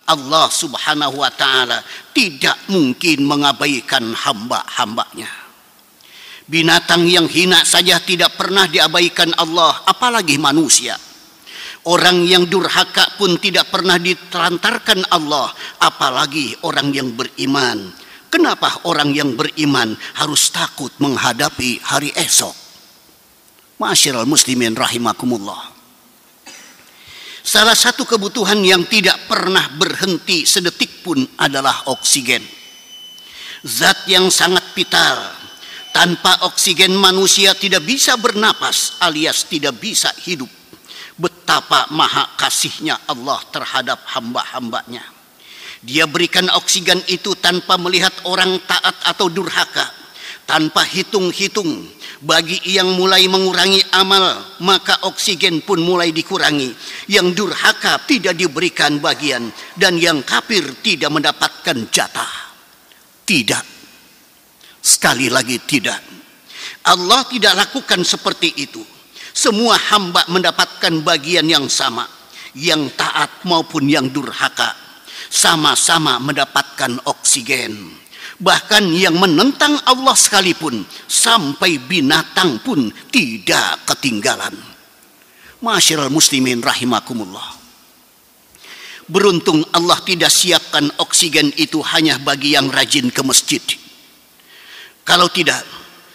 Allah Subhanahu wa ta'ala tidak mungkin mengabaikan hamba-hambanya. Binatang yang hina saja tidak pernah diabaikan Allah, apalagi manusia. Orang yang durhaka pun tidak pernah ditelantarkan Allah, apalagi orang yang beriman. Kenapa orang yang beriman harus takut menghadapi hari esok? Ma'asyiral muslimin rahimakumullah. Salah satu kebutuhan yang tidak pernah berhenti sedetik pun adalah oksigen. Zat yang sangat vital. Tanpa oksigen manusia tidak bisa bernapas alias tidak bisa hidup. Betapa maha kasihnya Allah terhadap hamba-hambanya. Dia berikan oksigen itu tanpa melihat orang taat atau durhaka. Tanpa hitung-hitung. Bagi yang mulai mengurangi amal, maka oksigen pun mulai dikurangi. Yang durhaka tidak diberikan bagian, dan yang kafir tidak mendapatkan jatah. Tidak. Sekali lagi tidak. Allah tidak lakukan seperti itu. Semua hamba mendapatkan bagian yang sama. Yang taat maupun yang durhaka sama-sama mendapatkan oksigen. Bahkan yang menentang Allah sekalipun, sampai binatang pun tidak ketinggalan. Ma'asyiral muslimin rahimakumullah. Beruntung Allah tidak siapkan oksigen itu hanya bagi yang rajin ke masjid. Kalau tidak,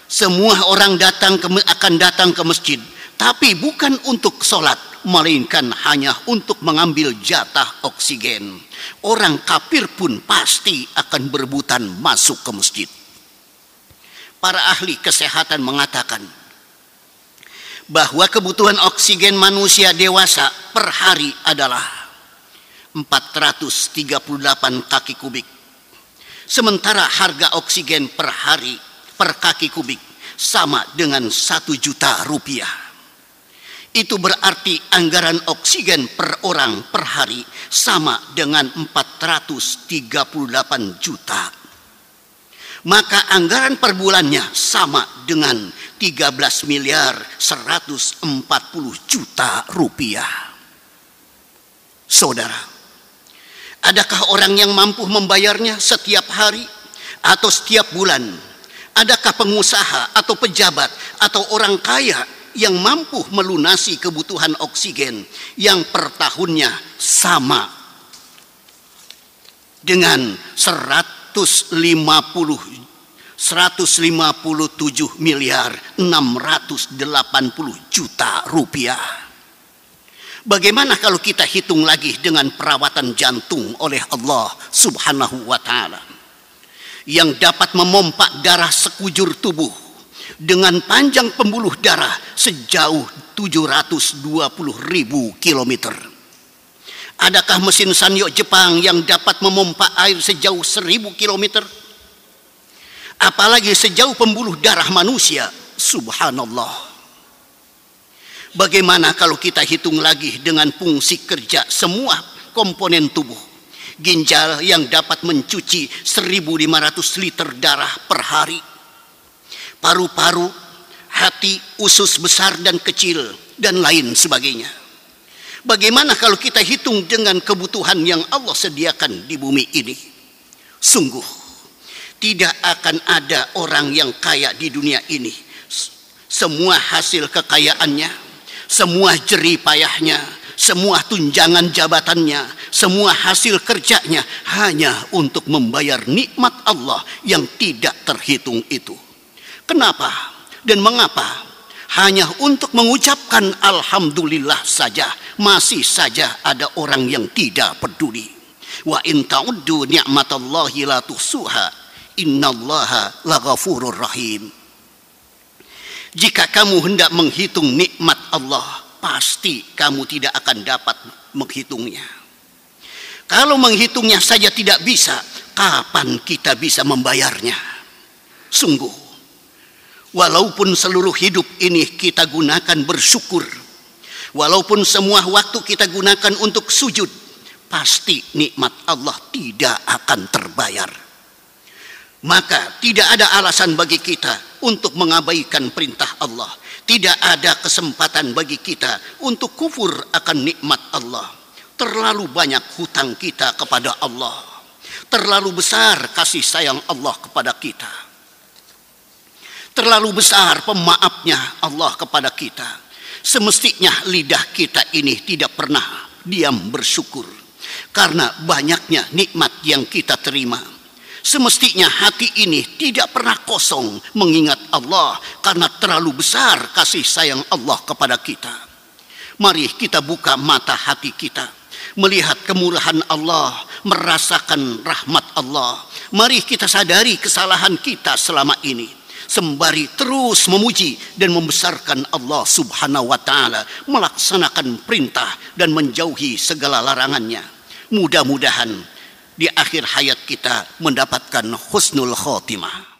semua orang akan datang ke masjid, tapi bukan untuk sholat, melainkan hanya untuk mengambil jatah oksigen. Orang kafir pun pasti akan berebutan masuk ke masjid. Para ahli kesehatan mengatakan bahwa kebutuhan oksigen manusia dewasa per hari adalah 438 kaki kubik. Sementara harga oksigen per hari per kaki kubik sama dengan 1 juta rupiah. Itu berarti anggaran oksigen per orang per hari sama dengan 438 juta. Maka anggaran per bulannya sama dengan 13 miliar 140 juta rupiah. Saudara, adakah orang yang mampu membayarnya setiap hari atau setiap bulan? Adakah pengusaha atau pejabat atau orang kaya yang mampu melunasi kebutuhan oksigen yang per tahunnya sama dengan 157 miliar 680 juta rupiah. Bagaimana kalau kita hitung lagi dengan perawatan jantung oleh Allah Subhanahu wa ta'ala yang dapat memompa darah sekujur tubuh dengan panjang pembuluh darah sejauh 720.000 kilometer. Adakah mesin Sanyo Jepang yang dapat memompa air sejauh 1000 kilometer? Apalagi sejauh pembuluh darah manusia. Subhanallah. Bagaimana kalau kita hitung lagi dengan fungsi kerja semua komponen tubuh? Ginjal yang dapat mencuci 1.500 liter darah per hari. Paru-paru, hati, usus besar dan kecil, dan lain sebagainya. Bagaimana kalau kita hitung dengan kebutuhan yang Allah sediakan di bumi ini? Sungguh, tidak akan ada orang yang kaya di dunia ini. Semua hasil kekayaannya, semua jerih payahnya, semua tunjangan jabatannya, semua hasil kerjanya hanya untuk membayar nikmat Allah yang tidak terhitung itu. Kenapa dan mengapa? Hanya untuk mengucapkan alhamdulillah saja, masih saja ada orang yang tidak peduli. Wa in ta'uddu ni'matallahi la tuhsuha, innallaha laghafurur rahim. Jika kamu hendak menghitung nikmat Allah, pasti kamu tidak akan dapat menghitungnya. Kalau menghitungnya saja tidak bisa, kapan kita bisa membayarnya? Sungguh, walaupun seluruh hidup ini kita gunakan bersyukur, walaupun semua waktu kita gunakan untuk sujud, pasti nikmat Allah tidak akan terbayar. Maka tidak ada alasan bagi kita untuk mengabaikan perintah Allah. Tidak ada kesempatan bagi kita untuk kufur akan nikmat Allah. Terlalu banyak hutang kita kepada Allah. Terlalu besar kasih sayang Allah kepada kita. Terlalu besar pemaafnya Allah kepada kita. Semestinya lidah kita ini tidak pernah diam bersyukur karena banyaknya nikmat yang kita terima. Semestinya hati ini tidak pernah kosong mengingat Allah karena terlalu besar kasih sayang Allah kepada kita. Mari kita buka mata hati kita, melihat kemurahan Allah, merasakan rahmat Allah. Mari kita sadari kesalahan kita selama ini, sembari terus memuji dan membesarkan Allah Subhanahu wa Ta'ala, melaksanakan perintah dan menjauhi segala larangannya. Mudah-mudahan di akhir hayat kita mendapatkan husnul khotimah.